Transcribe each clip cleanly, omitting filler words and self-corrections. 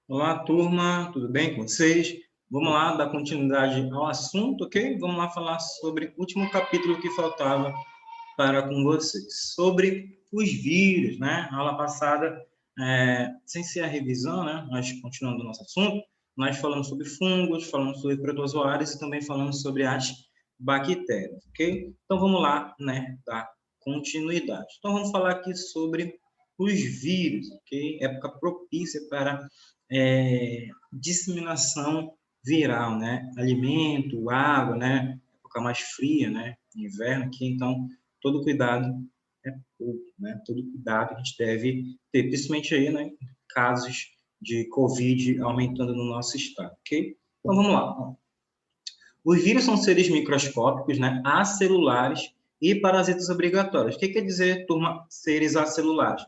Olá, turma, tudo bem com vocês? Vamos lá dar continuidade ao assunto, ok? Vamos lá falar sobre o último capítulo que faltava para com vocês, sobre os vírus, né? Na aula passada, sem ser a revisão, né? Nós continuando o nosso assunto, nós falamos sobre fungos, falamos sobre protozoários e também falamos sobre as bactérias, ok? Então vamos lá, né? Dar continuidade. Então vamos falar aqui sobre os vírus, ok? Época propícia para disseminação viral, né? Alimento, água, né? Época mais fria, né? Inverno aqui, então todo cuidado é pouco, né? Todo cuidado a gente deve ter, principalmente aí, né? Casos de Covid aumentando no nosso estado, ok? Então vamos lá. Os vírus são seres microscópicos, né? Acelulares e parasitas obrigatórios. O que quer dizer, turma, seres acelulares?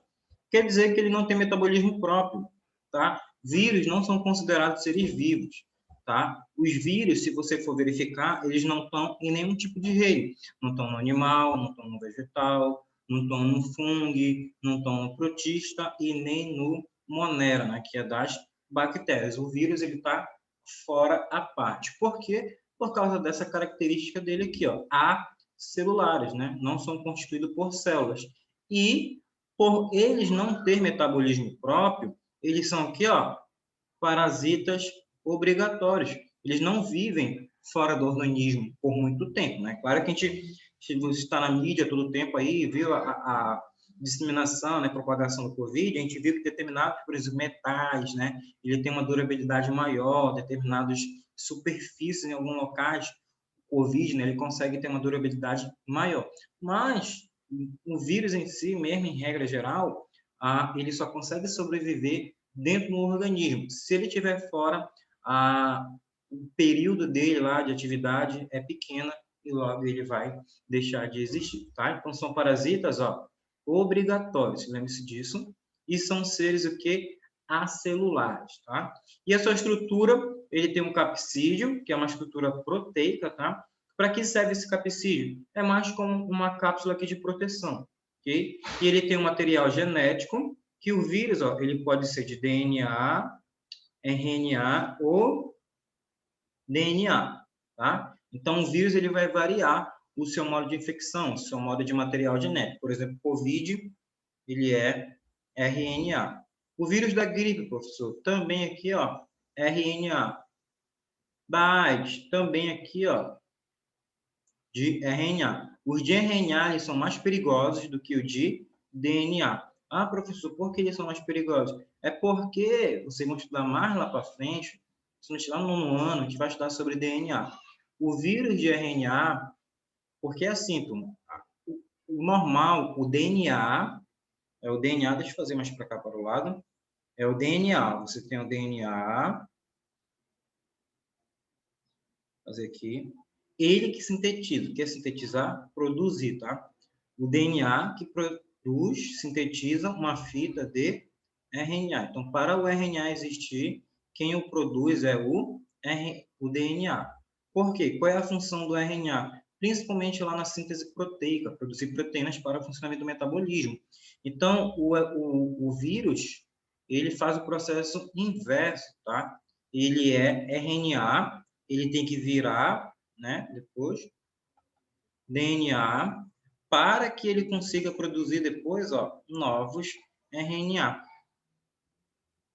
Quer dizer que ele não tem metabolismo próprio, tá? Vírus não são considerados seres vivos, tá? Os vírus, se você for verificar, eles não estão em nenhum tipo de reino. Não estão no animal, não estão no vegetal, não estão no fungo, não estão no protista e nem no monera, né? Que é das bactérias. O vírus, ele está fora a parte. Por quê? Por causa dessa característica dele aqui, ó, acelulares, né? Não são constituídos por células. E por eles não ter metabolismo próprio, eles são aqui, ó, parasitas obrigatórios. Eles não vivem fora do organismo por muito tempo, né? Claro que a gente, se você está na mídia todo o tempo aí, viu a disseminação, né, propagação do Covid, a gente viu que determinados, por exemplo, metais, né, ele tem uma durabilidade maior, determinados superfícies em alguns locais, o Covid, né, ele consegue ter uma durabilidade maior. Mas o vírus em si, mesmo em regra geral, ele só consegue sobreviver dentro do organismo. Se ele estiver fora, o período dele lá de atividade é pequena e logo ele vai deixar de existir, tá? Então são parasitas, ó, obrigatórios, lembre-se disso, e são seres o que? Acelulares, tá? E a sua estrutura, ele tem um capsídeo, que é uma estrutura proteica, tá? Para que serve esse capsídeo? É mais como uma cápsula aqui de proteção, ok? E ele tem um material genético, que o vírus, ó, ele pode ser de DNA, RNA ou DNA, tá? Então, o vírus ele vai variar o seu modo de infecção, o seu modo de material genético. Por exemplo, COVID, ele é RNA. O vírus da gripe, professor, também aqui, ó, RNA. Da AIDS, também aqui, ó, de RNA. Os de RNA eles são mais perigosos do que o de DNA. Ah, professor, por que eles são mais perigosos? É porque vocês vão estudar mais lá para frente, se não estudar no nono ano, a gente vai estudar sobre DNA. O vírus de RNA, porque é assim, turma, o normal, o DNA, é o DNA, deixa eu fazer mais para cá, para o lado, é o DNA. Você tem o DNA, fazer aqui, ele que sintetiza, quer sintetizar, produzir, tá? O DNA que produz, sintetiza uma fita de RNA. Então, para o RNA existir, quem o produz é o DNA. Por quê? Qual é a função do RNA? Principalmente lá na síntese proteica, produzir proteínas para o funcionamento do metabolismo. Então, o vírus, ele faz o processo inverso, tá? Ele é RNA, ele tem que virar, né, depois, DNA, para que ele consiga produzir depois, ó, novos RNA,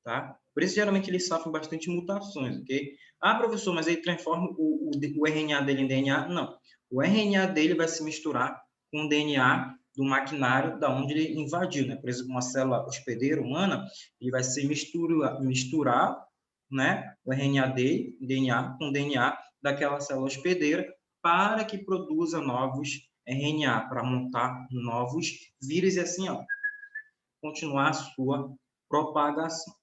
tá? Por isso, geralmente, eles sofrem bastante mutações, ok? Ah, professor, mas ele transforma o RNA dele em DNA? Não. O RNA dele vai se misturar com o DNA do maquinário da onde ele invadiu, né? Por exemplo, uma célula hospedeira humana, ele vai se misturar, né, o RNA dele, DNA, com o DNA daquela célula hospedeira, para que produza novos RNA, para montar novos vírus e assim, ó, continuar a sua propagação.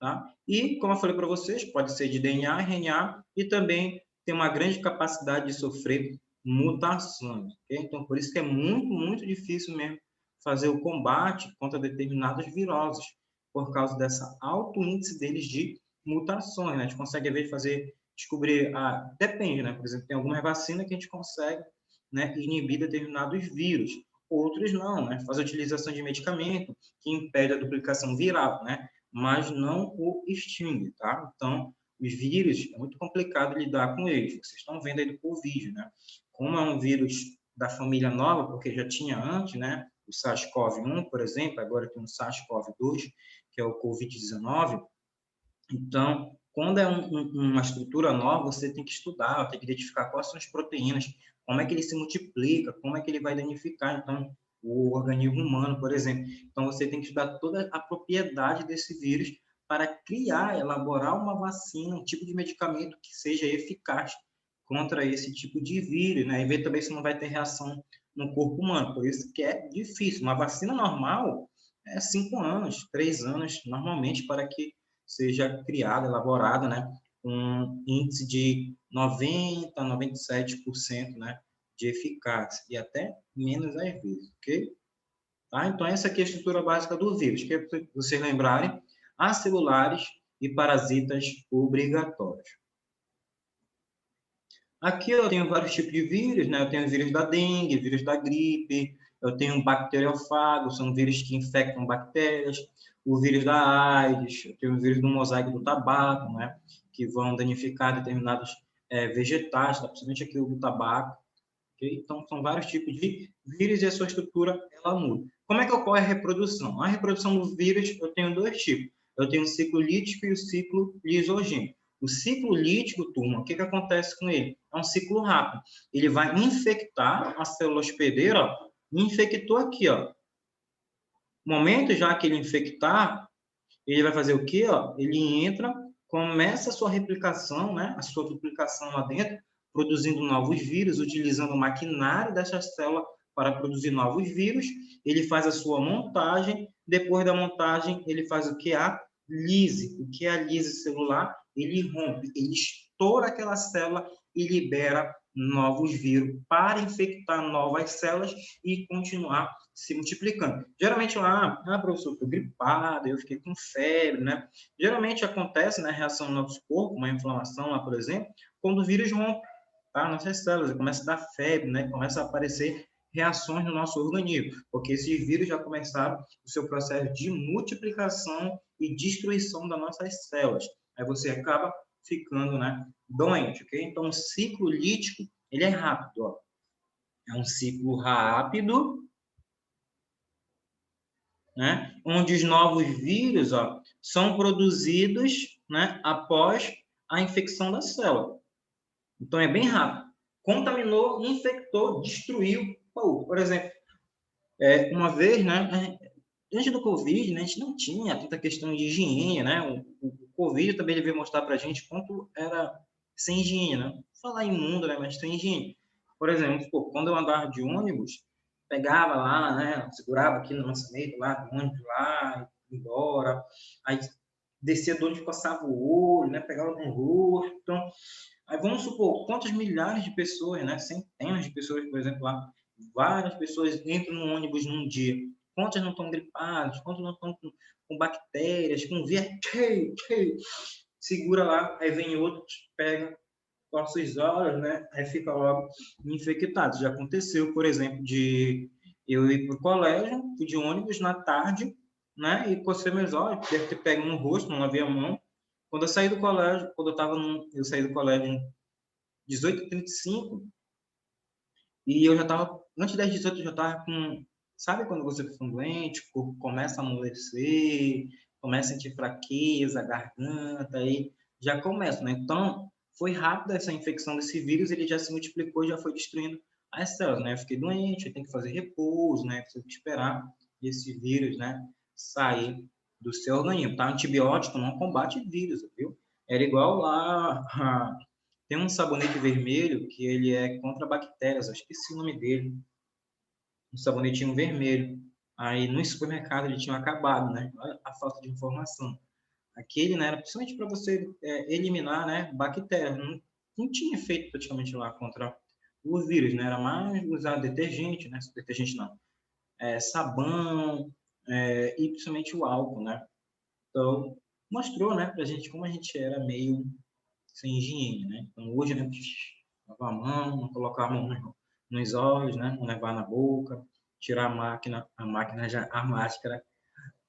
Tá? E, como eu falei para vocês, pode ser de DNA, RNA e também tem uma grande capacidade de sofrer mutações. Okay? Então, por isso que é muito, muito difícil mesmo fazer o combate contra determinados viroses, por causa dessa alto índice deles de mutações. Né? A gente consegue, às vezes, descobrir, depende, né? Por exemplo, tem algumas vacinas que a gente consegue, né, inibir determinados vírus. Outros não, né? Faz a utilização de medicamento que impede a duplicação viral, né? mas não o extingue, tá? Então, os vírus, é muito complicado lidar com eles. Vocês estão vendo aí do Covid, né? Como é um vírus da família nova, porque já tinha antes, né? O SARS-CoV-1, por exemplo, agora tem o SARS-CoV-2, que é o Covid-19. Então, quando é uma estrutura nova, você tem que estudar, tem que identificar quais são as proteínas, como é que ele se multiplica, como é que ele vai danificar, então, o organismo humano, por exemplo. Então, você tem que estudar toda a propriedade desse vírus para criar, elaborar uma vacina, um tipo de medicamento que seja eficaz contra esse tipo de vírus, né? E ver também se não vai ter reação no corpo humano. Por isso que é difícil. Uma vacina normal é 5 anos, 3 anos, normalmente, para que seja criada, elaborada, né, um índice de 90% a 97%, né, de eficácia, e até menos às vezes, ok? Tá? Então, essa aqui é a estrutura básica do vírus, que é para vocês lembrarem, acelulares e parasitas obrigatórios. Aqui eu tenho vários tipos de vírus, né? Eu tenho vírus da dengue, vírus da gripe, eu tenho bacteriófago, são vírus que infectam bactérias, o vírus da AIDS, eu tenho o vírus do mosaico do tabaco, né? Que vão danificar determinados vegetais, tá? Principalmente aqui o do tabaco. Okay? Então, são vários tipos de vírus e a sua estrutura ela muda. Como é que ocorre a reprodução? A reprodução do vírus eu tenho dois tipos. Eu tenho o ciclo lítico e o ciclo lisogênico. O ciclo lítico, turma, o que acontece com ele? É um ciclo rápido. Ele vai infectar a célula hospedeira, ó, infectou aqui, ó. No momento já que ele infectar, ele vai fazer o quê? Ó? Ele entra, começa a sua replicação, né? A sua duplicação lá dentro, produzindo novos vírus, utilizando o maquinário dessa célula para produzir novos vírus. Ele faz a sua montagem. Depois da montagem, ele faz o que? A lise. O que é a lise celular? Ele rompe, ele estoura aquela célula e libera novos vírus para infectar novas células e continuar se multiplicando. Geralmente lá, professor, estou gripado, eu fiquei com febre, né? Geralmente acontece, né, reação no nosso corpo, uma inflamação lá, por exemplo, quando o vírus rompe, tá? Nossas células, começa a dar febre, né? Começa a aparecer reações no nosso organismo, porque esses vírus já começaram o seu processo de multiplicação e destruição das nossas células. Aí você acaba ficando, né, doente, ok? Então, o ciclo lítico, ele é rápido, ó. É um ciclo rápido, né, onde os novos vírus, ó, são produzidos, né, após a infecção da célula. Então, é bem rápido. Contaminou, infectou, destruiu. Por exemplo, uma vez, né, antes do Covid, né, a gente não tinha tanta questão de higiene, né? O Covid também ele veio mostrar para a gente quanto era sem higiene, né? Falar imundo, né, mas sem higiene. Por exemplo, quando eu andava de ônibus, pegava lá, né, segurava aqui no lançamento lá, do ônibus lá, ia embora, aí descia do ônibus, coçava o olho, né, pegava no rosto. Então, aí vamos supor, quantas milhares de pessoas, né, centenas de pessoas, por exemplo, lá, várias pessoas entram no ônibus num dia. Quantas não estão gripadas, quantas não estão com bactérias, com vírus, segura lá, aí vem outro, pega, coça os olhos, né? Aí fica logo infectado. Já aconteceu, por exemplo, de eu ir para o colégio, fui de ônibus na tarde, né? E cocei meus olhos, deve ter pego no rosto, não lavei a mão. Quando eu saí do colégio, eu saí do colégio em 18h35, e eu já estava, antes das 18 eu já estava com, sabe quando você fica doente, o corpo começa a amolecer, começa a sentir fraqueza, garganta, aí já começa, né? Então, foi rápida essa infecção desse vírus, ele já se multiplicou, já foi destruindo as células, né? Eu fiquei doente, eu tenho que fazer repouso, né? Preciso esperar esse vírus, né, sair do seu organismo, tá? Antibiótico não combate vírus, viu? Era igual lá tem um sabonete vermelho que ele é contra bactérias, eu esqueci o nome dele. Um sabonetinho vermelho. Aí no supermercado ele tinha acabado, né? Olha a falta de informação. Aquele, né, era principalmente para você eliminar, né, bactérias. Não tinha efeito praticamente lá contra o vírus, né? Era mais usar detergente, né? Detergente não. Sabão, e principalmente o álcool, né? Então, mostrou, né, pra gente como a gente era meio sem higiene, né? Então, hoje, né, lavar a mão, não colocar a mão nos olhos, né? Não levar na boca, tirar a máquina já, a máscara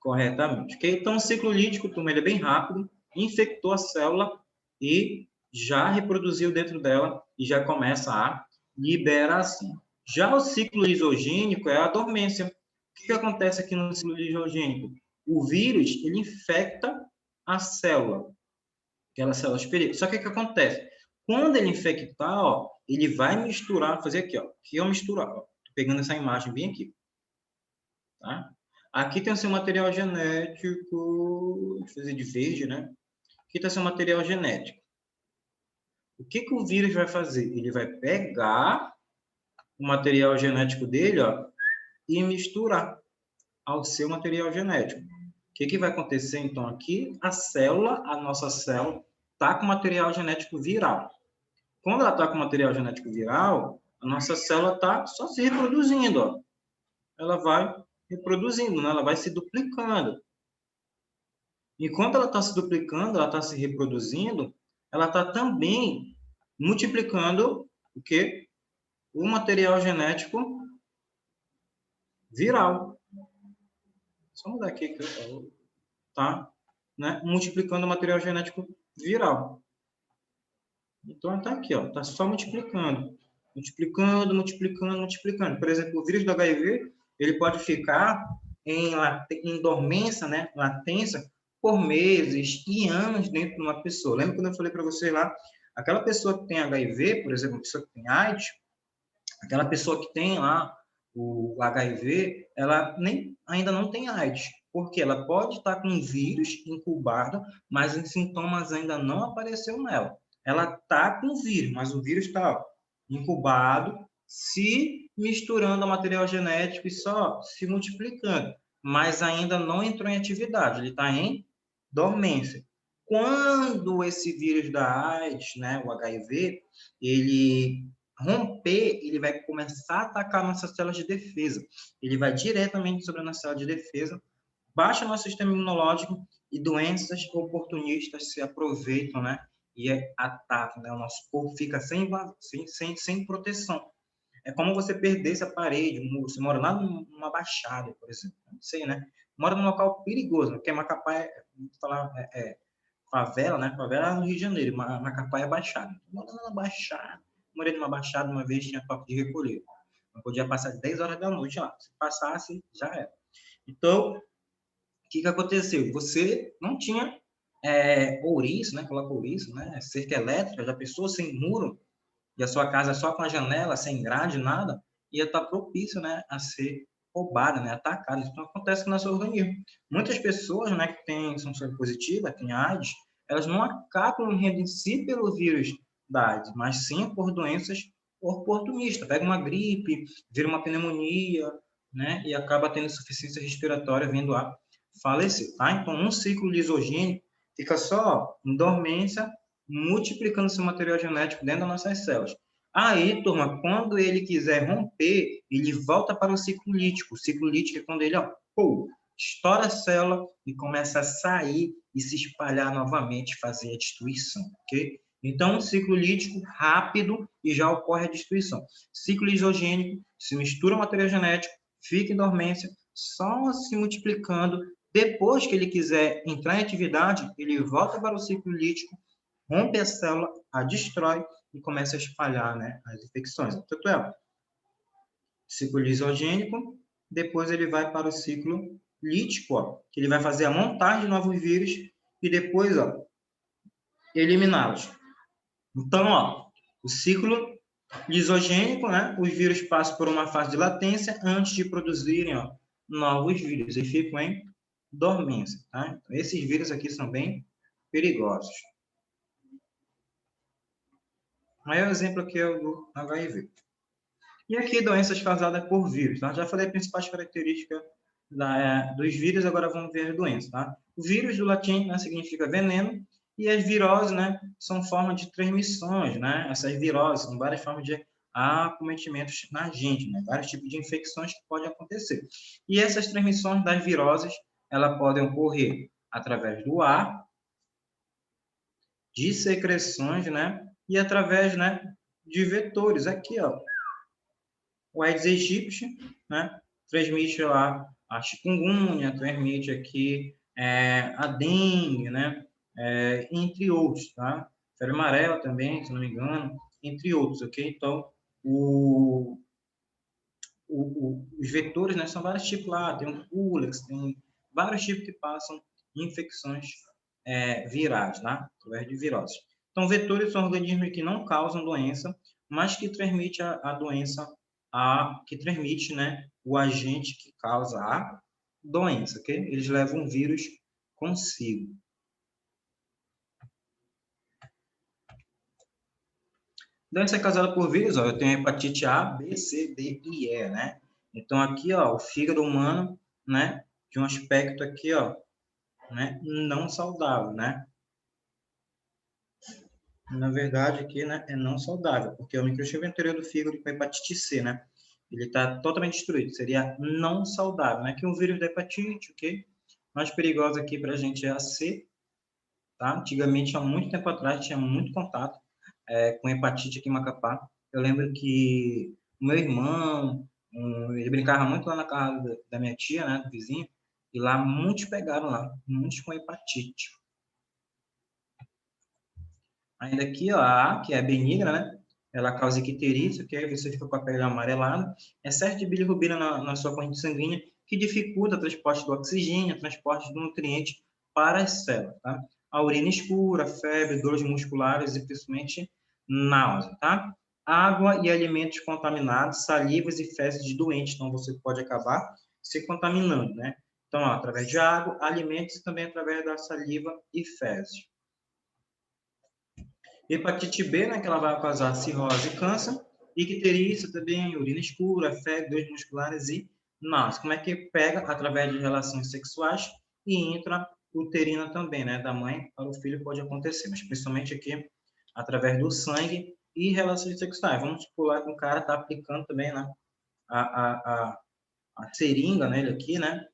corretamente. Okay? Então, o ciclo lítico, turma, ele é bem rápido, infectou a célula e já reproduziu dentro dela e já começa a liberação. Já o ciclo lisogênico é a dormência. O que acontece aqui no ciclo lisogênico? O vírus, ele infecta a célula, aquela célula hospedeira. Só que o que acontece? Quando ele infectar, ó, ele vai misturar, fazer aqui, ó. Aqui é o misturar, ó. Tô pegando essa imagem bem aqui. Tá? Aqui tem o seu material genético, deixa eu fazer de verde, né? Aqui está seu material genético. O que o vírus vai fazer? Ele vai pegar o material genético dele, ó, e misturar ao seu material genético. O que vai acontecer, então, aqui? A nossa célula, está com material genético viral. Quando ela está com material genético viral, a nossa célula está só se reproduzindo, ó. Ela vai reproduzindo, né? Ela vai se duplicando. Enquanto ela está se duplicando, ela está se reproduzindo, ela está também multiplicando o quê? O material genético viral. Só mudar aqui, tá? Né? Multiplicando o material genético viral. Então, está aqui, ó, está só multiplicando. Multiplicando, multiplicando, multiplicando. Por exemplo, o vírus do HIV, ele pode ficar em dormência, né? Latência, por meses e anos dentro de uma pessoa. Lembra quando eu falei para você lá? Aquela pessoa que tem HIV, por exemplo, a pessoa que tem AIDS, aquela pessoa que tem lá o HIV, ela ainda não tem AIDS, porque ela pode estar com um vírus incubado, mas os sintomas ainda não apareceu nela. Ela está com o vírus, mas o vírus está incubado, se misturando ao material genético e só se multiplicando, mas ainda não entrou em atividade, ele está em dormência. Quando esse vírus da AIDS, né, o HIV, ele romper, ele vai começar a atacar nossas células de defesa. Ele vai diretamente sobre a nossa célula de defesa, baixa nosso sistema imunológico e doenças oportunistas se aproveitam, né? E atacam, né? O nosso corpo fica sem proteção. É como você perdesse a parede, um muro. Você mora lá numa baixada, por exemplo. Não sei, né? Mora num local perigoso, porque Macapá favela, né? Favela é no Rio de Janeiro, Macapá é baixada. Mora na baixada. Morei numa baixada uma vez, tinha toque de recolher. Não podia passar 10 horas da noite lá. Se passasse, já era. Então, o que aconteceu? Você não tinha ouriço, né? Coloca ouriço, né? Cerca elétrica, já pensou sem muro, e a sua casa só com a janela, sem grade, nada, ia estar propício, né, a ser roubada, né, atacada. Isso acontece no nosso organismo. Muitas pessoas, né, que são positivas, têm AIDS, elas não acabam morrendo em si pelo vírus da AIDS, mas sim por doenças oportunistas. Pega uma gripe, vira uma pneumonia, né, e acaba tendo insuficiência respiratória, vindo a falecer, tá? Então, um ciclo lisogênico fica só em dormência, multiplicando seu material genético dentro das nossas células. Aí, turma, quando ele quiser romper, ele volta para o ciclo lítico. O ciclo lítico é quando ele, ó, pô, estoura a célula e começa a sair e se espalhar novamente, fazer a destruição, ok? Então, um ciclo lítico rápido e já ocorre a destruição. Ciclo lisogênico, se mistura o material genético, fica em dormência, só se multiplicando. Depois que ele quiser entrar em atividade, ele volta para o ciclo lítico, rompe a célula, a destrói e começa a espalhar, né, as infecções. Tanto é, ciclo lisogênico, depois ele vai para o ciclo lítico, ó, que ele vai fazer a montagem de novos vírus e depois, ó, eliminá-los. Então, ó, o ciclo lisogênico, né, os vírus passam por uma fase de latência antes de produzirem, ó, novos vírus e ficam em dormência, tá? Então, esses vírus aqui são bem perigosos. O maior exemplo aqui é o do HIV. E aqui, doenças causadas por vírus. Tá? Já falei as principais características dos vírus, agora vamos ver as doenças. Tá? O vírus, do latim, né, significa veneno, e as viroses, né, são formas de transmissões. Né? Essas viroses são várias formas de acometimentos na gente, né? Vários tipos de infecções que podem acontecer. E essas transmissões das viroses, elas podem ocorrer através do ar, de secreções, né? E através, né, de vetores. Aqui, ó, o Aedes aegypti, né, transmite lá a chikungunya, transmite aqui a dengue, né? Entre outros, tá? Febre amarela também, se não me engano, entre outros, ok? Então, os vetores, né, são vários tipos lá, tem um Culex, tem vários tipos que passam infecções virais, né? Através de viroses. Então, vetores são organismos que não causam doença, mas que transmite a doença, que transmite, né, o agente que causa a doença, ok? Eles levam um vírus consigo. Doença causada por vírus, ó, eu tenho hepatite A, B, C, D e E, né? Então, aqui, ó, o fígado humano, né, de um aspecto aqui, ó, né, não saudável, né? Na verdade, aqui, né, é não saudável, porque o microchip anterior do fígado com hepatite C, né? Ele está totalmente destruído, seria não saudável, né? Que o vírus da hepatite, ok? Mais perigosa aqui para a gente é a C, tá? Antigamente, há muito tempo atrás, tinha muito contato com hepatite aqui em Macapá. Eu lembro que o meu irmão, ele brincava muito lá na casa da minha tia, né, do vizinho, e lá muitos pegaram lá, muitos com hepatite. Ainda aqui, ó, a A, que é benigna, né? Ela causa icterícia, que aí você fica com a pele amarelada. Excesso de bilirrubina na sua corrente sanguínea, que dificulta o transporte do oxigênio, o transporte do nutriente para as células, tá? A urina escura, febre, dores musculares e principalmente náusea, tá? Água e alimentos contaminados, salivas e fezes de doentes, então você pode acabar se contaminando, né? Então, ó, através de água, alimentos e também através da saliva e fezes. Hepatite B, né, que ela vai causar cirrose e câncer. Icterícia também, urina escura, febre, dores musculares e náusea. Como é que pega? Através de relações sexuais e intrauterina também, né, da mãe para o filho pode acontecer, mas principalmente aqui através do sangue e relações sexuais. Vamos pular que o cara está aplicando também, né, a seringa nele aqui, né,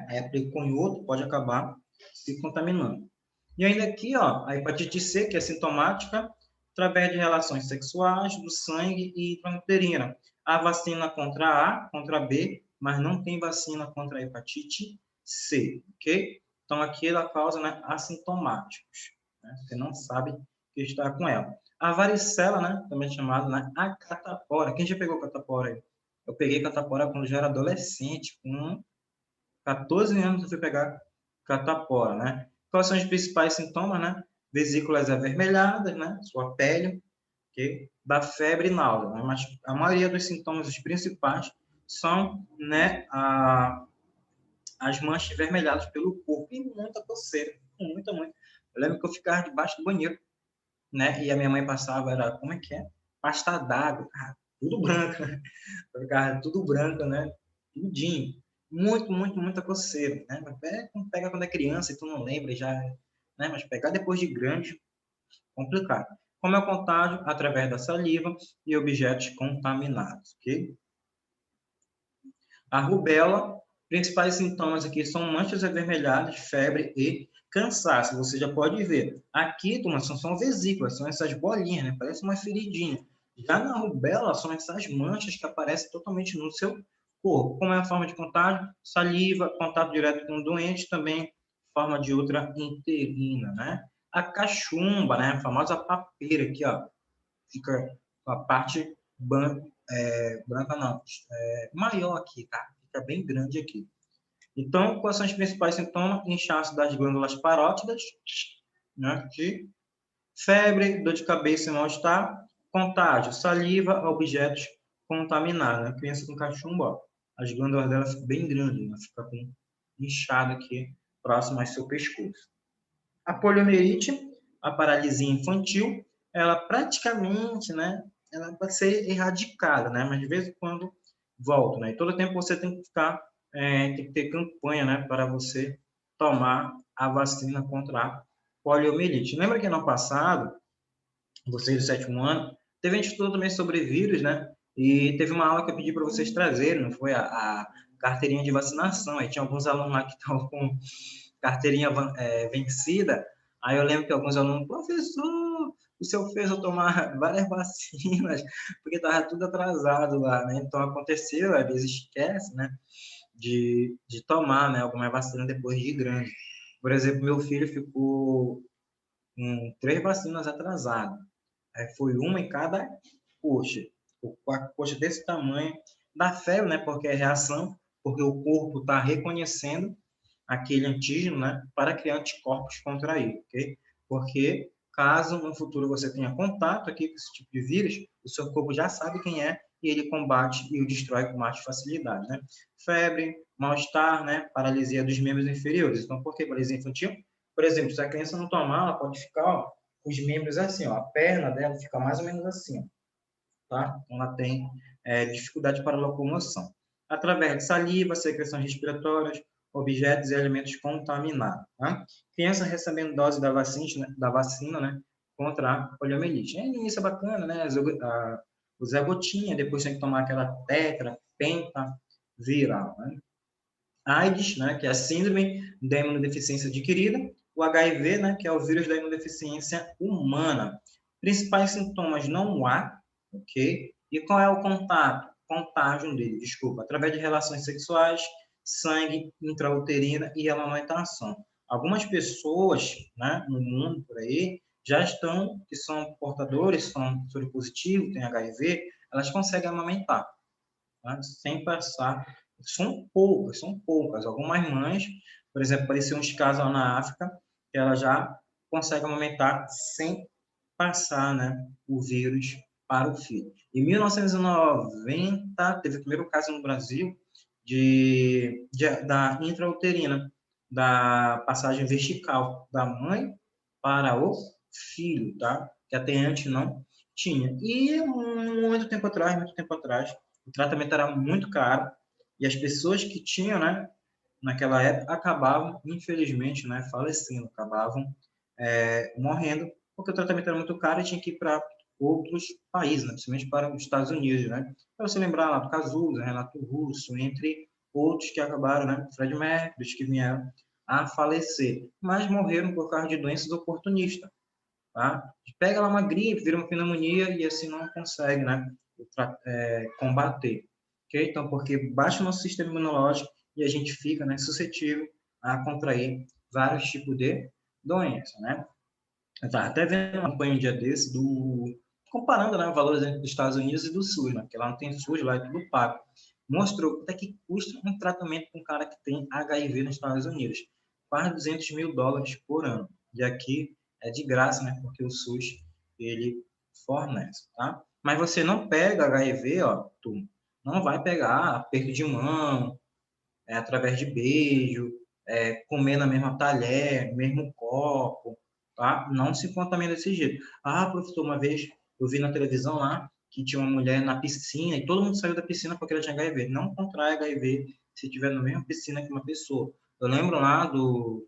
aí aplicou em outro, pode acabar se contaminando. E ainda aqui, ó, a hepatite C, que é sintomática, através de relações sexuais, do sangue e intrauterina. A vacina contra A, contra B, mas não tem vacina contra a hepatite C, ok? Então, aqui ela causa, né, assintomáticos, né? Você não sabe que está com ela. A varicela, né, também chamada, né, a catapora. Quem já pegou catapora aí? Eu peguei catapora quando já era adolescente, com 14 anos eu fui pegar catapora, né? Quais são os principais sintomas, né? Vesículas avermelhadas, né? Sua pele, okay? Da febre e náusea, né? Mas a maioria dos sintomas, os principais, são, né, as manchas vermelhadas pelo corpo e muita coceira, muita. Eu lembro que eu ficava debaixo do banheiro, né? E a minha mãe passava, era, como é que é? Pasta d'água, tudo branco, né? Eu ficava tudo branco, né? Tudinho. Muita coceira, né? Pega quando é criança e tu não lembra já, né? Mas pegar depois de grande, complicado. Como é o contágio? Através da saliva e objetos contaminados, ok? A rubéola, principais sintomas aqui são manchas avermelhadas, febre e cansaço. Você já pode ver. Aqui, turma, são vesículas, são essas bolinhas, né? Parece uma feridinha. Já na rubéola, são essas manchas que aparecem totalmente no seu corpo. Como é a forma de contágio? Saliva, contato direto com o doente, também forma de outra interina, né? A cachumba, né? A famosa papeira aqui, ó. Fica com a parte branca não, maior aqui, tá? Fica bem grande aqui. Então, quais são os principais sintomas? Inchaço das glândulas parótidas, né? Aqui. Febre, dor de cabeça e mal-estar, contágio, saliva, objetos contaminados. Né? Criança com cachumba, ó, as glândulas dela ficam bem grandes, né? Fica com inchado aqui, próximo ao seu pescoço. A poliomielite, a paralisia infantil, ela praticamente, né, ela vai ser erradicada, né, mas de vez em quando volta, né, e todo tempo você tem que ficar, tem que ter campanha, né, para você tomar a vacina contra a poliomielite. Lembra que no passado, vocês do sétimo ano, teve um estudo também sobre vírus, né, e teve uma aula que eu pedi para vocês trazerem, não foi a carteirinha de vacinação, aí tinha alguns alunos lá que estavam com carteirinha vencida, aí eu lembro que alguns alunos, professor, o senhor fez eu tomar várias vacinas, porque estava tudo atrasado lá, né? Então, aconteceu, às vezes esquece, né? De tomar, né? Alguma vacina depois de grande. Por exemplo, meu filho ficou com 3 vacinas atrasadas. Aí foi uma em cada coxa. Com a coxa desse tamanho. Dá febre, né? Porque é reação, porque o corpo está reconhecendo aquele antígeno, né? Para criar anticorpos contra ele, ok? Porque caso no futuro você tenha contato aqui com esse tipo de vírus, o seu corpo já sabe quem é e ele combate e o destrói com mais facilidade, né? Febre, mal-estar, né? Paralisia dos membros inferiores. Então, por que paralisia infantil? Por exemplo, se a criança não tomar, ela pode ficar, ó, os membros assim, ó, a perna dela fica mais ou menos assim, ó, tá? Então, ela tem dificuldade para a locomoção. Através de saliva, secreções respiratórias, objetos e alimentos contaminados. Tá? Criança recebendo dose da vacina, né, contra a poliomielite. No início é bacana, né? O Zé Gotinha, depois tem que tomar aquela tetra, penta, viral. Né? AIDS, né, que é a síndrome da imunodeficiência adquirida, o HIV, né, que é o vírus da imunodeficiência humana. Principais sintomas não há, ok? E qual é o contato? Contágio dele, desculpa, através de relações sexuais, sangue intrauterina e amamentação. Algumas pessoas, né, no mundo por aí, já estão, que são portadores, são soropositivos, têm HIV, elas conseguem amamentar, tá? Sem passar. São poucas. Algumas mães, por exemplo, apareceu uns casos lá na África, que ela já consegue amamentar sem passar, né, o vírus para o filho. Em 1990, teve o primeiro caso no Brasil da intrauterina, da passagem vertical da mãe para o filho, tá? Que até antes não tinha. E muito tempo atrás, o tratamento era muito caro e as pessoas que tinham, né, naquela época, acabavam, infelizmente, né, falecendo, acabavam morrendo, porque o tratamento era muito caro e tinha que ir para outros países, né, principalmente para os Estados Unidos, né? Para você lembrar lá do Cazuza, Renato Russo, entre outros que acabaram, né, Fred Mercury, que vieram a falecer, mas morreram por causa de doenças oportunistas, tá? Pega lá uma gripe, vira uma pneumonia e assim não consegue, né, combater, ok? Então, porque baixa o nosso sistema imunológico e a gente fica, né, suscetível a contrair vários tipos de doença, né? Eu estava até vendo uma campanha um dia desse comparando, né, valores entre os Estados Unidos e do SUS, né? Porque lá não tem SUS, lá é tudo pago. Mostrou até que custa um tratamento com um cara que tem HIV nos Estados Unidos. Quase US$ 200.000 por ano. E aqui é de graça, né? Porque o SUS, ele fornece, tá? Mas você não pega HIV, ó, tu não vai pegar aperto de mão, através de beijo, comer na mesma talher, mesmo copo, tá? Não se contamina desse jeito. Ah, professor, uma vez eu vi na televisão lá que tinha uma mulher na piscina e todo mundo saiu da piscina porque ela tinha HIV. Não contrai HIV se estiver na mesma piscina que uma pessoa. Eu lembro lá eu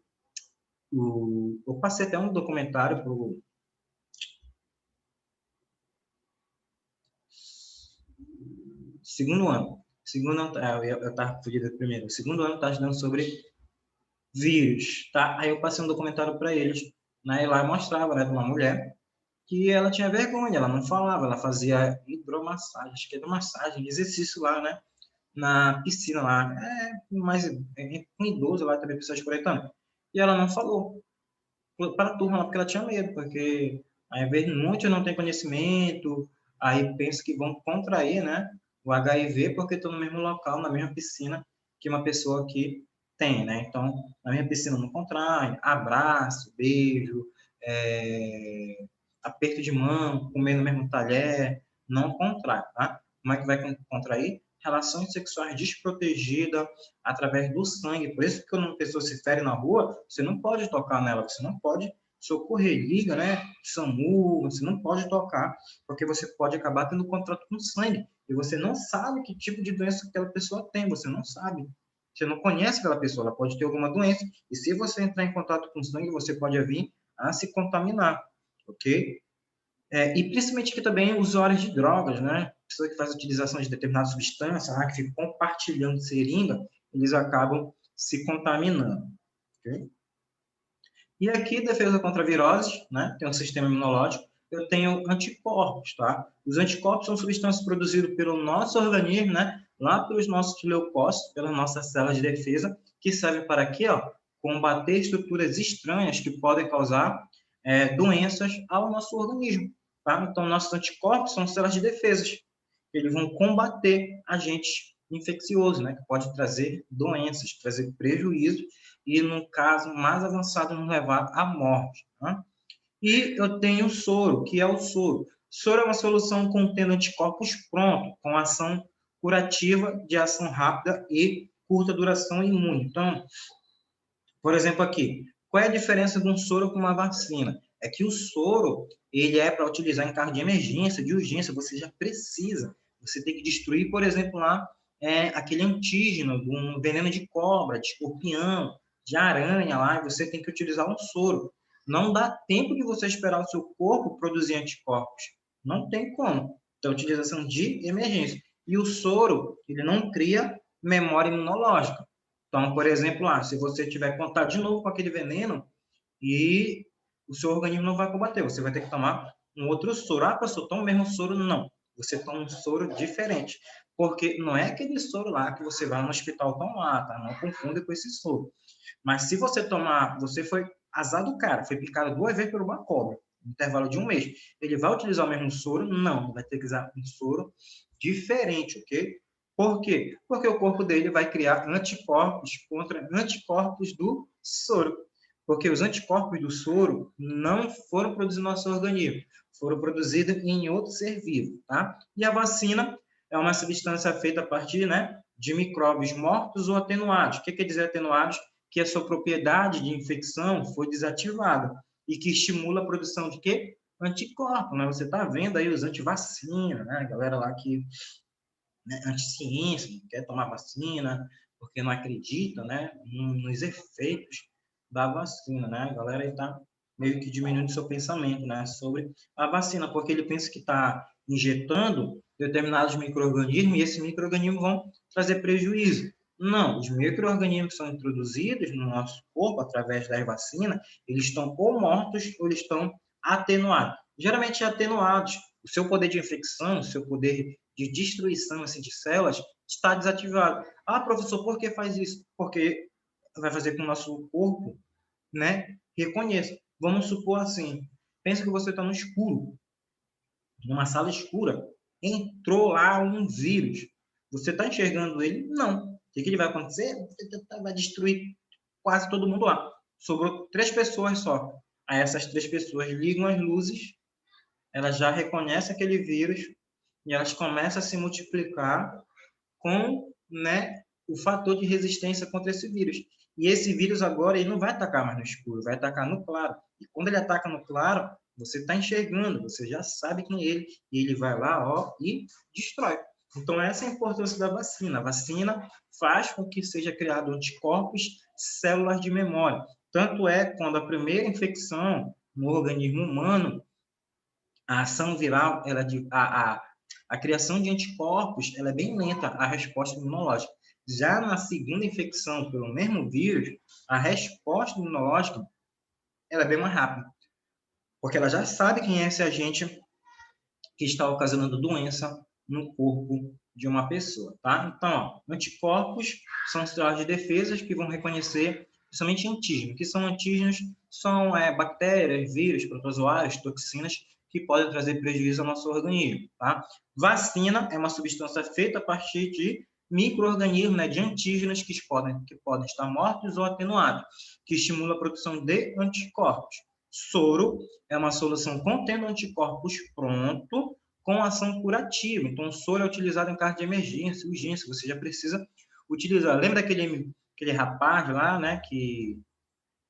passei até um documentário pro segundo ano. Segundo ano, eu estava fugido primeiro. O segundo ano está estudando sobre vírus, tá? Aí eu passei um documentário para eles, né? E lá mostrava, né, de uma mulher que ela tinha vergonha, ela não falava, ela fazia hidromassagem, acho que é hidromassagem, exercício lá, né? Na piscina lá, mais com idoso lá também, pessoas coletando. E ela não falou para a turma lá, porque ela tinha medo, porque às vezes muitos não têm conhecimento, aí pensam que vão contrair, né, o HIV porque estão no mesmo local, na mesma piscina que uma pessoa que tem, né? Então, na mesma piscina não contrai, abraço, beijo, aperto de mão, comer no mesmo talher, não contrai, tá? Como é que vai contrair? Relações sexuais desprotegidas através do sangue. Por isso que quando uma pessoa se fere na rua, você não pode tocar nela, você não pode socorrer, liga, né? SAMU, você não pode tocar, porque você pode acabar tendo contato com sangue. E você não sabe que tipo de doença aquela pessoa tem, você não sabe. Você não conhece aquela pessoa, ela pode ter alguma doença. E se você entrar em contato com sangue, você pode vir a se contaminar, ok? E principalmente aqui também usuários de drogas, né? Pessoa que faz utilização de determinada substância, que fica compartilhando seringa, eles acabam se contaminando, ok? E aqui, defesa contra viroses, né? Tem um sistema imunológico, eu tenho anticorpos, tá? Os anticorpos são substâncias produzidas pelo nosso organismo, né? Lá pelos nossos leucócitos, pelas nossas células de defesa, que servem para quê, ó? Combater estruturas estranhas que podem causar doenças ao nosso organismo, tá? Então, nossos anticorpos são células de defesa. Eles vão combater agentes infecciosos, né? Que pode trazer doenças, trazer prejuízo e, no caso mais avançado, nos levar à morte, tá? E eu tenho o soro, que é o soro. Soro é uma solução contendo anticorpos pronto, com ação curativa de ação rápida e curta duração imune. Então, por exemplo, aqui, qual é a diferença de um soro com uma vacina? É que o soro, ele é para utilizar em caso de emergência, de urgência, você já precisa. Você tem que destruir, por exemplo, lá, aquele antígeno, um veneno de cobra, de escorpião, de aranha lá, e você tem que utilizar um soro. Não dá tempo de você esperar o seu corpo produzir anticorpos. Não tem como. Então, utilização de emergência. E o soro, ele não cria memória imunológica. Então, por exemplo, se você tiver contato de novo com aquele veneno e o seu organismo não vai combater, você vai ter que tomar um outro soro. Ah, pastor, toma o mesmo soro? Não. Você toma um soro diferente. Porque não é aquele soro lá que você vai no hospital tomar, tá? Não confunda com esse soro. Mas se você tomar, você foi azar do cara, foi picado 2 vezes por uma cobra, no intervalo de um mês. Ele vai utilizar o mesmo soro? Não. Vai ter que usar um soro diferente, ok? Por quê? Porque o corpo dele vai criar anticorpos contra anticorpos do soro. Porque os anticorpos do soro não foram produzidos no nosso organismo, foram produzidos em outro ser vivo, tá? E a vacina é uma substância feita a partir, né, de micróbios mortos ou atenuados. O que quer dizer atenuados? Que a sua propriedade de infecção foi desativada e que estimula a produção de quê? Anticorpos, né? Você está vendo aí os antivacina, né? A galera lá que anti-ciência, não quer tomar vacina, porque não acredita, né, nos efeitos da vacina, né? A galera está meio que diminuindo seu pensamento, né, sobre a vacina, porque ele pensa que está injetando determinados micro-organismos e esses micro-organismos vão trazer prejuízo. Não, os micro-organismos que são introduzidos no nosso corpo através das vacinas, eles estão ou mortos ou eles estão atenuados. Geralmente atenuados. O seu poder de infecção, o seu poder de destruição assim, de células está desativado. Ah, professor, por que faz isso? Porque vai fazer com que o nosso corpo, né, reconheça. Vamos supor assim, pensa que você está no escuro, numa sala escura, entrou lá um vírus. Você está enxergando ele? Não. O que ele vai acontecer? Vai destruir quase todo mundo lá. Sobrou 3 pessoas só. Aí essas 3 pessoas ligam as luzes, elas já reconhecem aquele vírus e elas começam a se multiplicar com, né, o fator de resistência contra esse vírus. E esse vírus agora ele não vai atacar mais no escuro, vai atacar no claro. E quando ele ataca no claro, você está enxergando, você já sabe quem é ele, e ele vai lá, ó, e destrói. Então, essa é a importância da vacina. A vacina faz com que seja criado anticorpos, células de memória. Tanto é quando a primeira infecção no organismo humano, a ação viral, a criação de anticorpos, ela é bem lenta, a resposta imunológica. Já na segunda infecção pelo mesmo vírus, a resposta imunológica, ela é bem mais rápida, porque ela já sabe quem é esse agente que está ocasionando doença no corpo de uma pessoa, tá? Então, ó, anticorpos são células de defesa que vão reconhecer principalmente antígenos. O que são antígenos? São bactérias, vírus, protozoários, toxinas que podem trazer prejuízo ao nosso organismo, tá? Vacina é uma substância feita a partir de micro-organismos, né, de antígenos que podem estar mortos ou atenuados, que estimula a produção de anticorpos. Soro é uma solução contendo anticorpos pronto com ação curativa. Então, o soro é utilizado em caso de emergência, urgência, você já precisa utilizar. Lembra aquele rapaz lá, né, que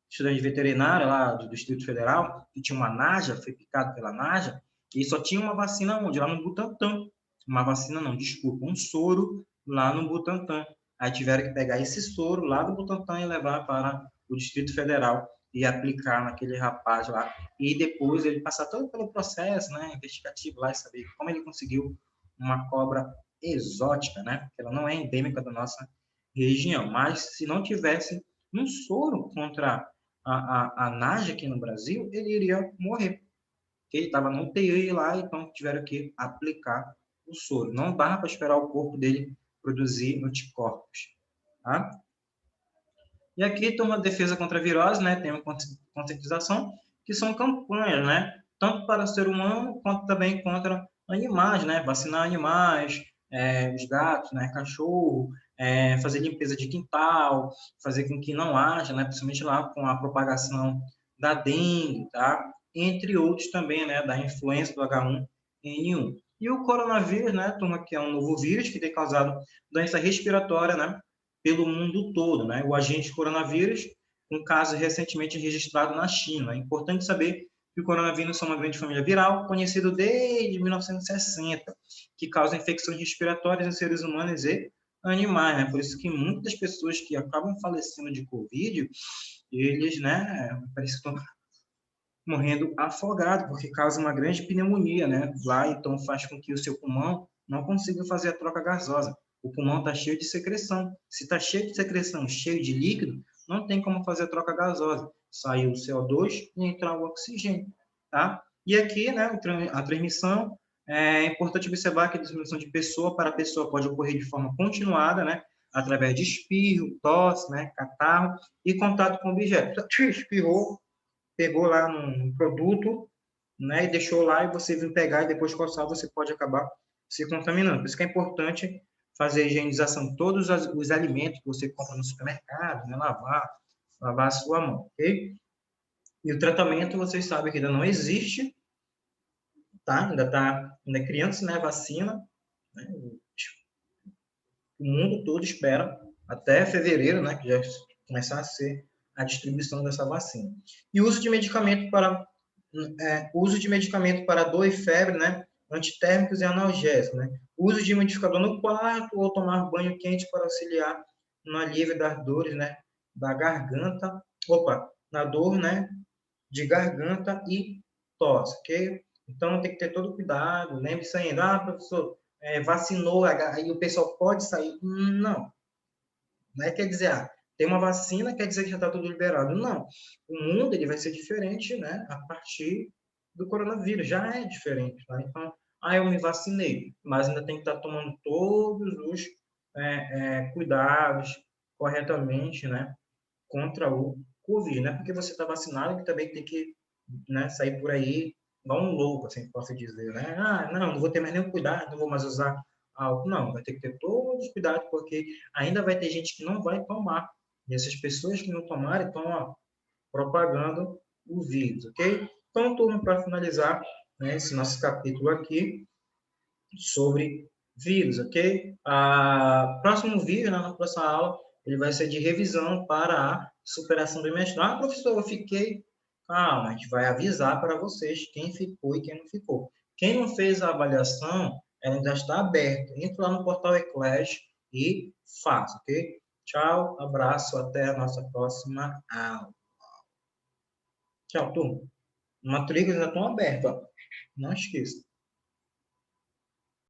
estudante de veterinária lá do Distrito Federal, que tinha uma naja, foi picado pela naja, e só tinha uma vacina onde? Lá no Butantan. Uma vacina não, desculpa, um soro lá no Butantan. Aí tiveram que pegar esse soro lá do Butantan e levar para o Distrito Federal e aplicar naquele rapaz lá. E depois ele passar todo pelo processo, né, investigativo lá e saber como ele conseguiu uma cobra exótica, né, porque ela não é endêmica da nossa região. Mas se não tivesse um soro contra a naja aqui no Brasil, ele iria morrer. que ele estava no UTI lá, então tiveram que aplicar o soro. Não dá para esperar o corpo dele produzir anticorpos, tá? E aqui tem uma defesa contra a virose, né? Tem uma conscientização, que são campanhas, né? Tanto para o ser humano, quanto também contra animais, né? Vacinar animais, os gatos, né? Cachorro, fazer limpeza de quintal, fazer com que não haja, né? Principalmente lá com a propagação da dengue, tá? Entre outros também, né? Da influenza do H1N1. E o coronavírus, né, turma, que é um novo vírus que tem causado doença respiratória, né? Pelo mundo todo, né? O agente coronavírus, um caso recentemente registrado na China. É importante saber que o coronavírus é uma grande família viral, conhecido desde 1960, que causa infecções respiratórias em seres humanos e animais, né? Por isso que muitas pessoas que acabam falecendo de Covid, eles, né, parece que estão morrendo afogados, porque causa uma grande pneumonia, né? Lá, então faz com que o seu pulmão não consiga fazer a troca gasosa. O pulmão está cheio de secreção. Se está cheio de secreção, cheio de líquido, não tem como fazer a troca gasosa. Sai o CO2 e entra o oxigênio, tá? E aqui, né, a transmissão, é importante observar que a transmissão de pessoa para pessoa pode ocorrer de forma continuada, né? Através de espirro, tosse, né, catarro e contato com objetos. Espirrou, pegou lá num produto, né, e deixou lá, e você vir pegar e depois coçar, você pode acabar se contaminando. Por isso que é importante fazer a higienização de todos os alimentos que você compra no supermercado, né, lavar a sua mão, ok? E o tratamento, vocês sabem que ainda não existe, tá? Ainda é criança, né, vacina, né? O mundo todo espera até fevereiro, né, que já começar a ser a distribuição dessa vacina. E o uso de medicamento para dor e febre, né, antitérmicos e analgésicos, né? Uso de umidificador no quarto ou tomar banho quente para auxiliar no alívio das dores, né, da garganta, na dor, né, de garganta e tosse, ok? Então tem que ter todo cuidado. Lembre-se ainda, professor, vacinou, aí o pessoal pode sair. Não, não é quer dizer, tem uma vacina, quer dizer que já está tudo liberado. Não, o mundo ele vai ser diferente, né, a partir do coronavírus, já é diferente, tá? Então, eu me vacinei, mas ainda tem que estar tomando todos os cuidados corretamente, né, contra o Covid, não é porque você está vacinado que também tem que, né, sair por aí igual um louco, assim, posso dizer, né? Não vou ter mais nenhum cuidado, não vou mais usar álcool. Não, vai ter que ter todos os cuidados, porque ainda vai ter gente que não vai tomar. E essas pessoas que não tomarem estão propagando o vírus, ok? Então, turma, para finalizar, né, esse nosso capítulo aqui sobre vírus, ok? Próximo vídeo, né, na próxima aula, ele vai ser de revisão para a superação do mestrado. Professor, eu fiquei... Calma, a gente vai avisar para vocês quem ficou e quem não ficou. Quem não fez a avaliação, ela ainda está aberta. Entre lá no portal Eclash e faça, ok? Tchau, abraço, até a nossa próxima aula. Tchau, turma. Matrículas ainda estão abertas, ó. Não esqueça.